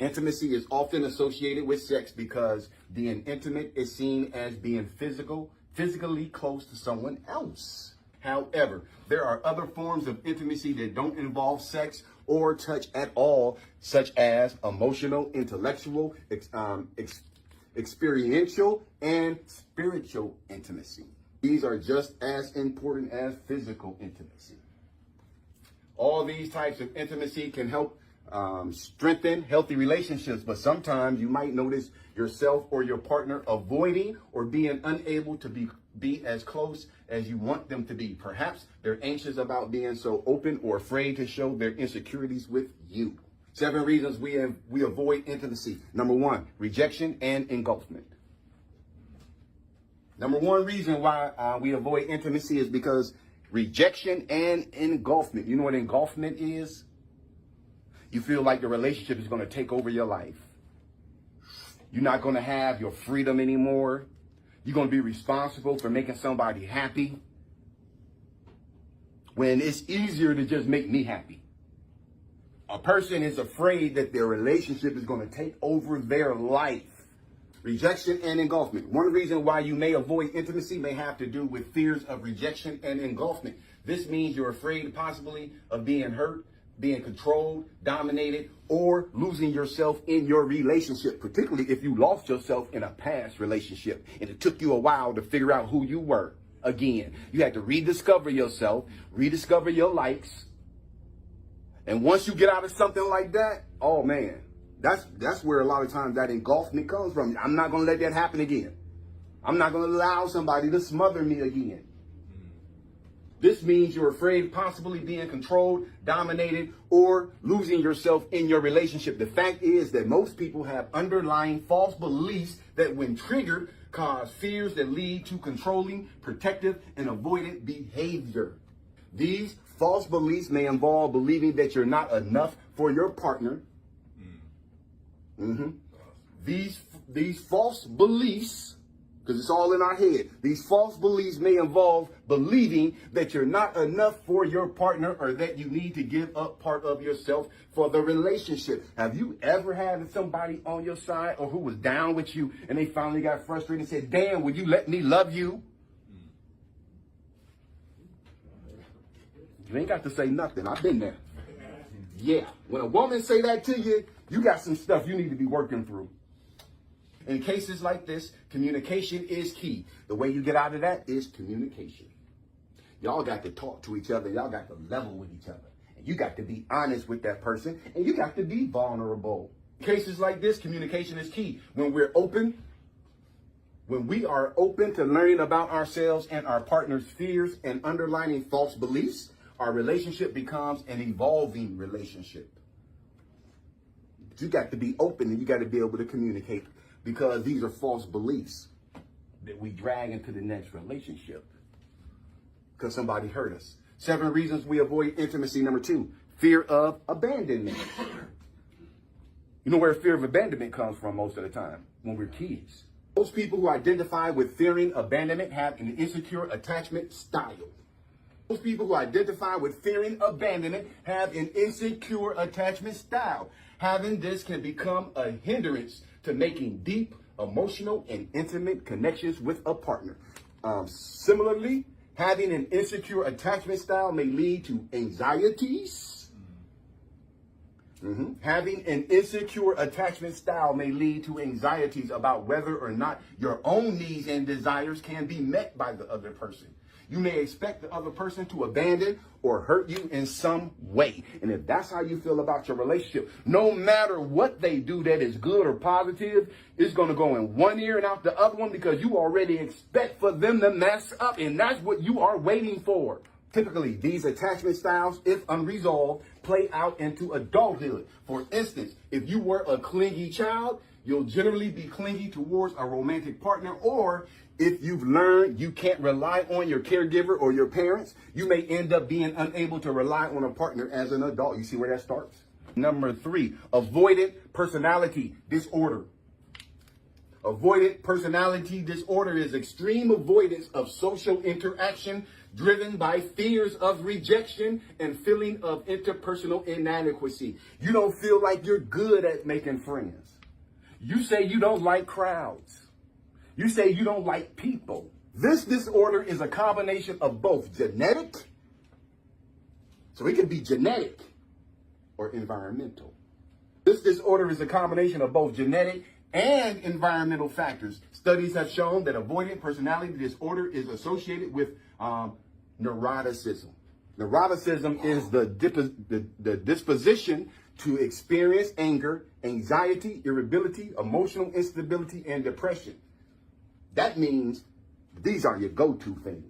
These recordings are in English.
Intimacy is often associated with sex because being intimate is seen as being physically close to someone else. However, there are other forms of intimacy that don't involve sex or touch at all, such as emotional, intellectual, experiential, and spiritual intimacy. These are just as important as physical intimacy. All these types of intimacy can help strengthen healthy relationships, but sometimes you might notice yourself or your partner avoiding or being unable to be as close as you want them to be. Perhaps they're anxious about being so open or afraid to show their insecurities with you. 7 reasons we avoid intimacy. Number 1, rejection and engulfment. Number 1 reason why we avoid intimacy is because rejection and engulfment. You know what engulfment is? You feel like the relationship is going to take over your life. You're not going to have your freedom anymore. You're going to be responsible for making somebody happy when it's easier to just make me happy. A person is afraid that their relationship is going to take over their life. Rejection and engulfment. One reason why you may avoid intimacy may have to do with fears of rejection and engulfment. This means you're afraid possibly of being hurt, being controlled, dominated, or losing yourself in your relationship, particularly if you lost yourself in a past relationship and it took you a while to figure out who you were again. You had to rediscover yourself, rediscover your likes. And once you get out of something like that, oh man, that's where a lot of times that engulfment comes from. I'm not going to let that happen again. I'm not going to allow somebody to smother me again. This means you're afraid of possibly being controlled, dominated, or losing yourself in your relationship. The fact is that most people have underlying false beliefs that, when triggered, cause fears that lead to controlling, protective, and avoidant behavior. These false beliefs may involve believing that you're not enough for your partner. These false beliefs, because it's all in our head, these false beliefs may involve believing that you're not enough for your partner or that you need to give up part of yourself for the relationship. Have you ever had somebody on your side or who was down with you and they finally got frustrated and said, damn, would you let me love you? You ain't got to say nothing. I've been there. Yeah. When a woman say that to you, you got some stuff you need to be working through. In cases like this, communication is key. The way you get out of that is communication. Y'all got to talk to each other. Y'all got to level with each other. And you got to be honest with that person. And you got to be vulnerable. In cases like this, communication is key. When we are open to learning about ourselves and our partner's fears and underlying false beliefs, our relationship becomes an evolving relationship. But you got to be open and you got to be able to communicate, because these are false beliefs that we drag into the next relationship because somebody hurt us. 7 reasons we avoid intimacy. Number 2, fear of abandonment. You know where fear of abandonment comes from most of the time? When we're kids. Most people who identify with fearing abandonment have an insecure attachment style. Most people who identify with fearing abandonment have an insecure attachment style. Having this can become a hindrance to making deep, emotional, and intimate connections with a partner. Similarly, having an insecure attachment style may lead to anxieties. Having an insecure attachment style may lead to anxieties about whether or not your own needs and desires can be met by the other person. You may expect the other person to abandon or hurt you in some way. And if that's how you feel about your relationship, no matter what they do that is good or positive, it's going to go in one ear and out the other one, because you already expect for them to mess up. And that's what you are waiting for. Typically, these attachment styles, if unresolved, play out into adulthood. For instance, if you were a clingy child, you'll generally be clingy towards a romantic partner. Or if you've learned you can't rely on your caregiver or your parents, you may end up being unable to rely on a partner as an adult. You see where that starts? Number 3, avoidant personality disorder. Avoidant personality disorder is extreme avoidance of social interaction, driven by fears of rejection and feeling of interpersonal inadequacy. You don't feel like you're good at making friends. You say you don't like crowds. You say you don't like people. This disorder is a combination of both genetic, so it can be genetic, or environmental. This disorder is a combination of both genetic and environmental factors. Studies have shown that avoidant personality disorder is associated with neuroticism. Neuroticism is the disposition to experience anger, anxiety, irritability, emotional instability, and depression. That means these are your go-to things.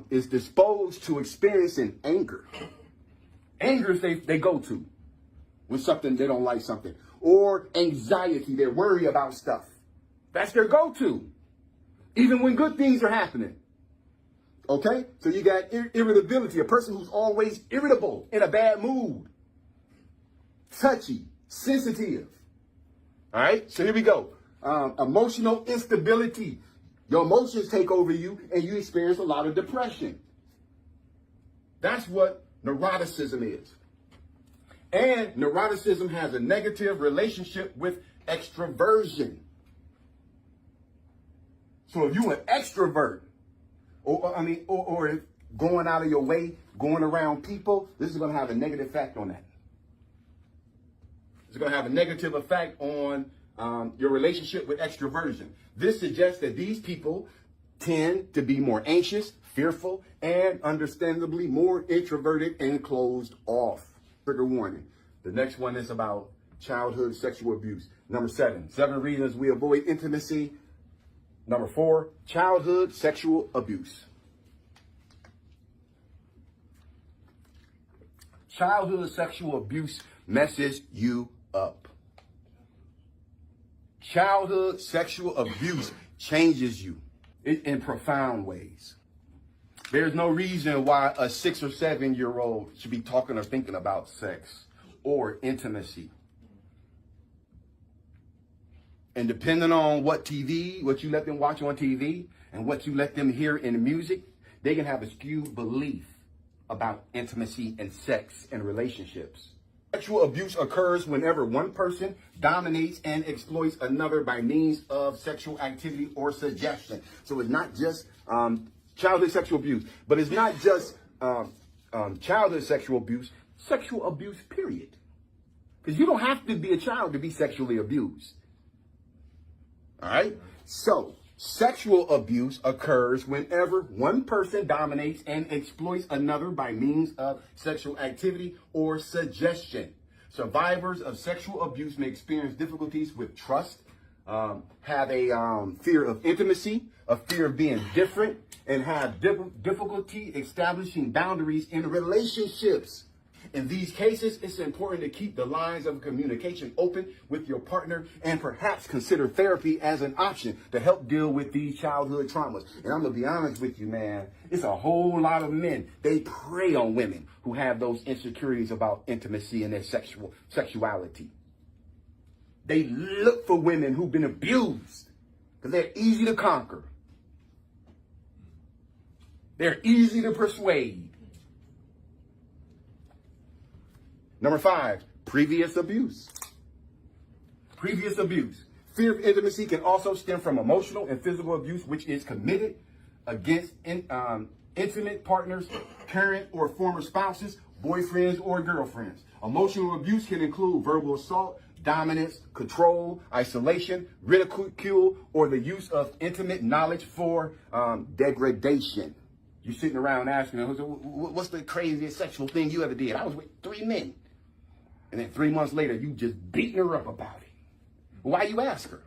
Is disposed to experiencing anger. Anger is they go to when something they don't like something. Or anxiety, they worry about stuff. That's their go-to. Even when good things are happening. Okay? So you got irritability, a person who's always irritable, in a bad mood. Touchy, sensitive. All right? So here we go. Emotional instability. Your emotions take over you and you experience a lot of depression. That's what neuroticism is. And neuroticism has a negative relationship with extroversion. So if you're an extrovert, or going out of your way, going around people, this is going to have a negative effect on that. It's going to have a negative effect on your relationship with extroversion. This suggests that these people tend to be more anxious, fearful, and understandably more introverted and closed off. Trigger warning. The next one is about childhood sexual abuse. Number 7 reasons we avoid intimacy. Number 4, childhood sexual abuse. Childhood sexual abuse messes you up. Childhood sexual abuse changes you in profound ways. There's no reason why a 6 or 7-year-old should be talking or thinking about sex or intimacy. And depending on what you let them watch on TV and what you let them hear in the music, they can have a skewed belief about intimacy and sex and relationships. Sexual abuse occurs whenever one person dominates and exploits another by means of sexual activity or suggestion. So it's not just childhood sexual abuse, but it's not just childhood sexual abuse, period. Because you don't have to be a child to be sexually abused. All right? So, sexual abuse occurs whenever one person dominates and exploits another by means of sexual activity or suggestion. Survivors of sexual abuse may experience difficulties with trust, have a fear of intimacy, a fear of being different, and have difficulty establishing boundaries in relationships. In these cases, it's important to keep the lines of communication open with your partner and perhaps consider therapy as an option to help deal with these childhood traumas. And I'm going to be honest with you, man, it's a whole lot of men. They prey on women who have those insecurities about intimacy and their sexuality. They look for women who've been abused because they're easy to conquer. They're easy to persuade. Number 5, previous abuse. Previous abuse. Fear of intimacy can also stem from emotional and physical abuse, which is committed against intimate partners, current or former spouses, boyfriends or girlfriends. Emotional abuse can include verbal assault, dominance, control, isolation, ridicule, or the use of intimate knowledge for degradation. You're sitting around asking, what's the craziest sexual thing you ever did? I was with 3 men. And then 3 months later, you just beating her up about it. Why you ask her?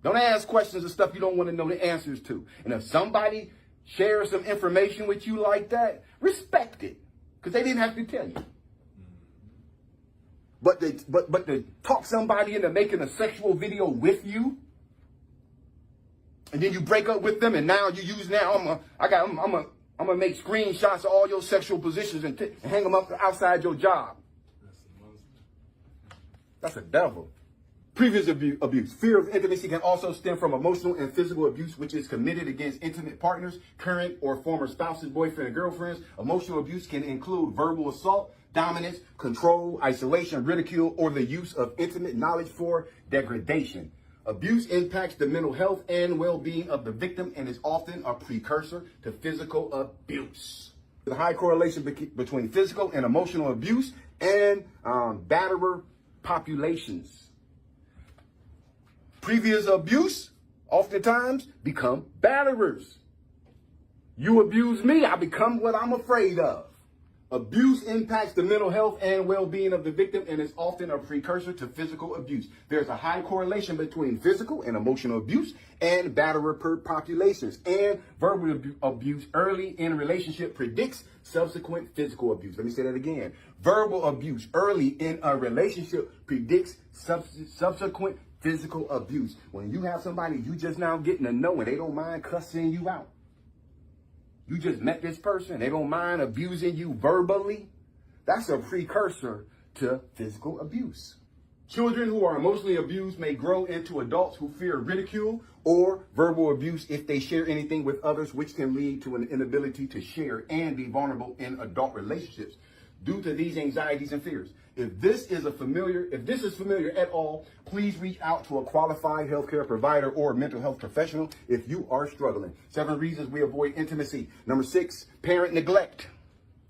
Don't ask questions of stuff you don't want to know the answers to. And if somebody shares some information with you like that, respect it. Because they didn't have to tell you. But to talk somebody into making a sexual video with you, and then you break up with them, and now you use I'm gonna make screenshots of all your sexual positions and hang them up outside your job. That's a devil. Previous abuse. Fear of intimacy can also stem from emotional and physical abuse, which is committed against intimate partners, current or former spouses, boyfriend and girlfriends. Emotional abuse can include verbal assault, dominance, control, isolation, ridicule, or the use of intimate knowledge for degradation. Abuse impacts the mental health and well-being of the victim and is often a precursor to physical abuse. The high correlation between physical and emotional abuse and batterer populations. Previous abuse oftentimes become batterers. You abuse me, I become what I'm afraid of. Abuse impacts the mental health and well-being of the victim and is often a precursor to physical abuse. There's a high correlation between physical and emotional abuse and batterer populations. And verbal abuse early in a relationship predicts subsequent physical abuse. Let me say that again. Verbal abuse early in a relationship predicts subsequent physical abuse. When you have somebody you just now getting to know and they don't mind cussing you out. You just met this person, they don't mind abusing you verbally. That's a precursor to physical abuse. Children who are emotionally abused may grow into adults who fear ridicule or verbal abuse if they share anything with others, which can lead to an inability to share and be vulnerable in adult relationships due to these anxieties and fears. If this is familiar at all, please reach out to a qualified healthcare provider or mental health professional if you are struggling. 7 reasons we avoid intimacy. Number 6, parent neglect.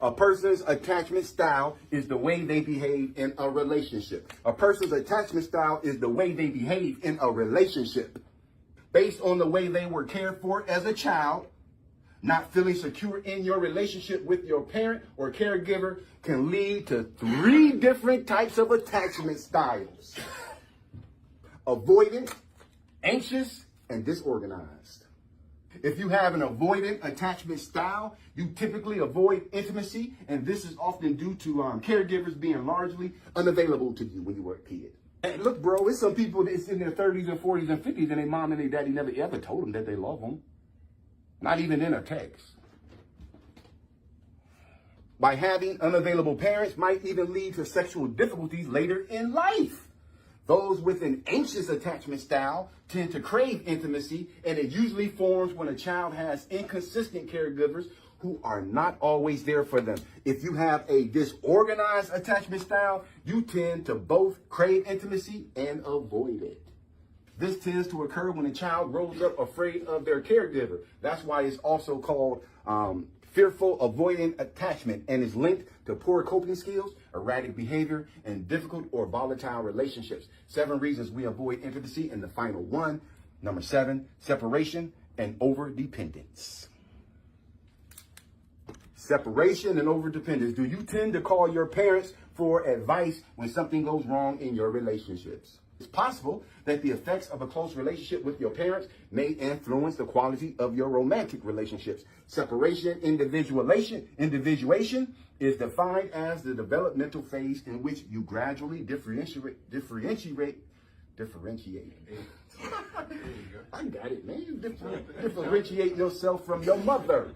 A person's attachment style is the way they behave in a relationship. A person's attachment style is the way they behave in a relationship. Based on the way they were cared for as a child, not feeling secure in your relationship with your parent or caregiver can lead to 3 different types of attachment styles. Avoidant, anxious, and disorganized. If you have an avoidant attachment style, you typically avoid intimacy, and this is often due to caregivers being largely unavailable to you when you were a kid. And look, bro, it's some people that's in their 30s and 40s and 50s, and their mom and their daddy never ever told them that they love them. Not even in a text. By having unavailable parents might even lead to sexual difficulties later in life. Those with an anxious attachment style tend to crave intimacy, and it usually forms when a child has inconsistent caregivers who are not always there for them. If you have a disorganized attachment style, you tend to both crave intimacy and avoid it. This tends to occur when a child grows up afraid of their caregiver. That's why it's also called fearful avoidant attachment and is linked to poor coping skills, erratic behavior, and difficult or volatile relationships. 7 reasons we avoid intimacy, and the final one, number 7, separation and overdependence. Separation and overdependence. Do you tend to call your parents for advice when something goes wrong in your relationships? It's possible that the effects of a close relationship with your parents may influence the quality of your romantic relationships. Separation, individuation is defined as the developmental phase in which you gradually differentiate. I got it, man. You differentiate yourself from your mother.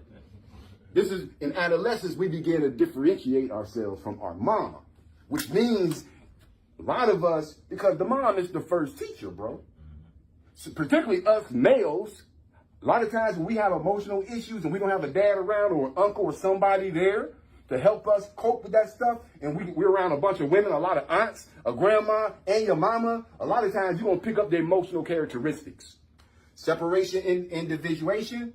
This is, in adolescence, we begin to differentiate ourselves from our mom, which means a lot of us, because the mom is the first teacher, bro. So particularly us males, a lot of times when we have emotional issues and we don't have a dad around or an uncle or somebody there to help us cope with that stuff, and we're around a bunch of women, a lot of aunts, a grandma, and your mama, a lot of times you're going to pick up their emotional characteristics. Separation and individuation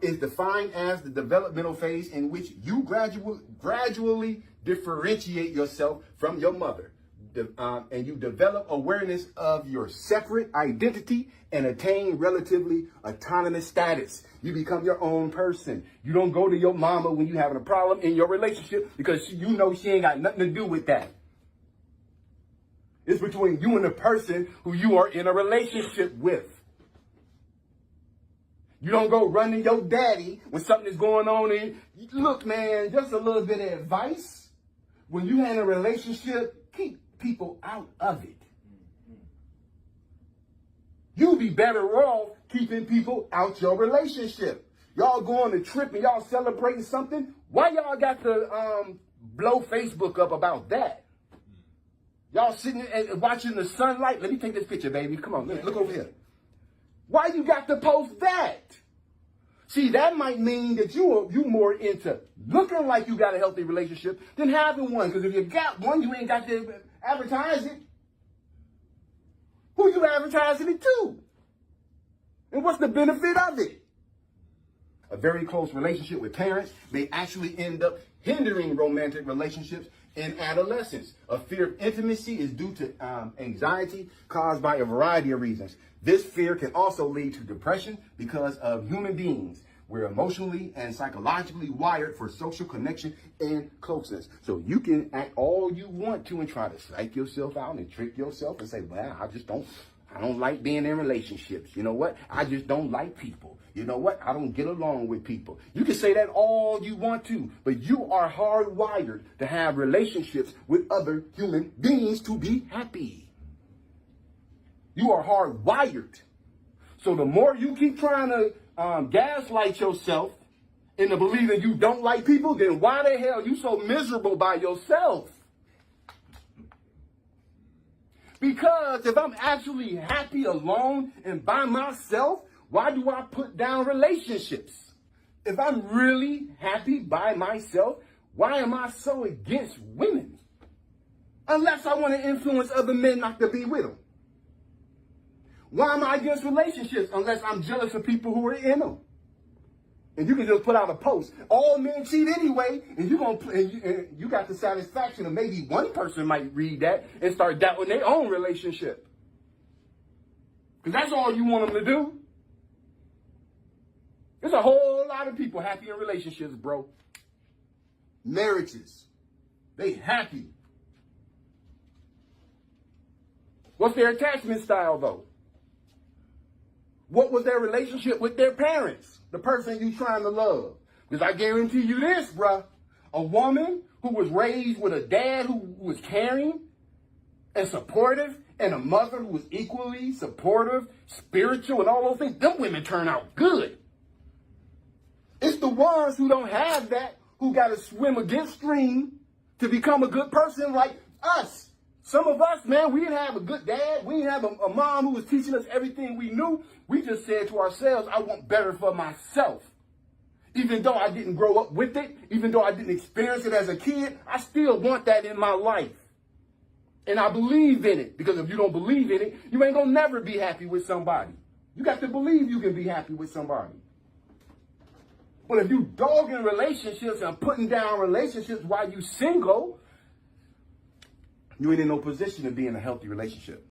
is defined as the developmental phase in which you gradually differentiate yourself from your mother. And you develop awareness of your separate identity and attain relatively autonomous status. You become your own person. You don't go to your mama when you're having a problem in your relationship because you know she ain't got nothing to do with that. It's between you and the person who you are in a relationship with. You don't go running your daddy when something is going on. Look, man, just a little bit of advice. When you have a relationship, keep people out of it. You'll be better off keeping people out your relationship. Y'all go on a trip and y'all celebrating something. Why y'all got to blow Facebook up about that? Y'all y'all sitting and watching the sunlight. Let me take this picture, baby. Come on, look over here. Why you got to post that? See, that might mean that you more into looking like you got a healthy relationship than having one. Because if you got one, you ain't got to advertise it. Who you advertising it to? And what's the benefit of it? A very close relationship with parents may actually end up hindering romantic relationships in adolescence. A fear of intimacy is due to anxiety caused by a variety of reasons. This fear can also lead to depression because of human beings. We're emotionally and psychologically wired for social connection and closeness. So you can act all you want to and try to psych yourself out and trick yourself and say, well, I don't like being in relationships. You know what? I just don't like people. You know what? I don't get along with people. You can say that all you want to, but you are hardwired to have relationships with other human beings to be happy. You are hardwired. So the more you keep trying to gaslight yourself into believing you don't like people, then why the hell are you so miserable by yourself? Because if I'm actually happy alone and by myself, why do I put down relationships? If I'm really happy by myself, why am I so against women? Unless I want to influence other men not to be with them. Why am I against relationships unless I'm jealous of people who are in them? And you can just put out a post. All men cheat anyway, and you got the satisfaction of maybe one person might read that and start doubting their own relationship. Because that's all you want them to do. There's a whole lot of people happy in relationships, bro. Marriages. They happy. What's their attachment style, though? What was their relationship with their parents? The person you trying to love. Because I guarantee you this, bruh. A woman who was raised with a dad who was caring and supportive, and a mother who was equally supportive, spiritual, and all those things, them women turn out good. It's the ones who don't have that who got to swim against stream to become a good person like us. Some of us, man, we didn't have a good dad. We didn't have a mom who was teaching us everything we knew. We just said to ourselves, I want better for myself. Even though I didn't grow up with it, even though I didn't experience it as a kid, I still want that in my life. And I believe in it, because if you don't believe in it, you ain't gonna never be happy with somebody. You got to believe you can be happy with somebody. But if you dogging relationships and putting down relationships while you single, you ain't in no position to be in a healthy relationship.